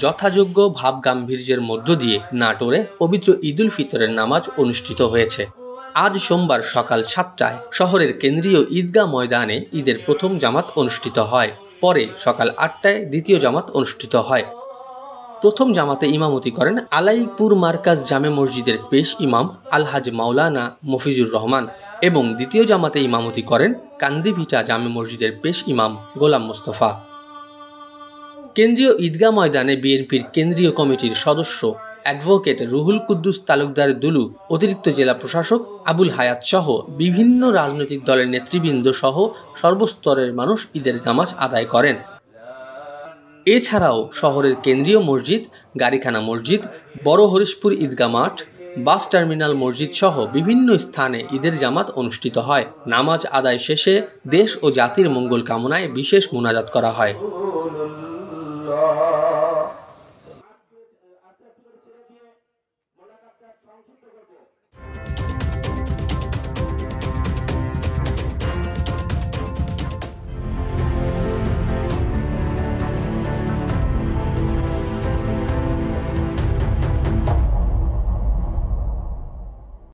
যথাযোগ্য ভাবগাম্ভীর্যের মধ্য দিয়ে নাটোরে পবিত্র ঈদুল ফিতরের নামাজ অনুষ্ঠিত হয়েছে। আজ সোমবার সকাল 7টায় শহরের কেন্দ্রীয় ঈদগাহ ময়দানে ঈদের প্রথম জামাত অনুষ্ঠিত হয়। পরে সকাল 8টায় দ্বিতীয় জামাত অনুষ্ঠিত হয়। প্রথম জামাতে ইমামতি করেন আলাইপুর মার্কাজ জামে মসজিদের পেশ ইমাম আলহাজ মাওলানা মফিজুর রহমান এবং দ্বিতীয় জামাতে ইমামতি করেন কান্দিভিটা জামে মসজিদের পেশ ইমাম গোলাম মোস্তফা। কেন্দ্রীয় ঈদগাহ ময়দানে বিএনপির কেন্দ্রীয় কমিটির সদস্য অ্যাডভোকেট রুহুল কুদ্দুস তালুকদার দুলু, অতিরিক্ত জেলা প্রশাসক আবুল হায়াত সহ বিভিন্ন রাজনৈতিক দলের নেতৃবৃন্দ সহ সর্বস্তরের মানুষ ঈদের নামাজ আদায় করেন। এছাড়াও শহরের কেন্দ্রীয় মসজিদ, গাড়িখানা মসজিদ, বড় হরিশপুর ঈদগাহ মাঠ, বাস টার্মিনাল মসজিদ সহ বিভিন্ন স্থানে ঈদের জামাত অনুষ্ঠিত হয়। নামাজ আদায় শেষে দেশ ও জাতির মঙ্গল কামনায় বিশেষ মোনাজাত করা হয়।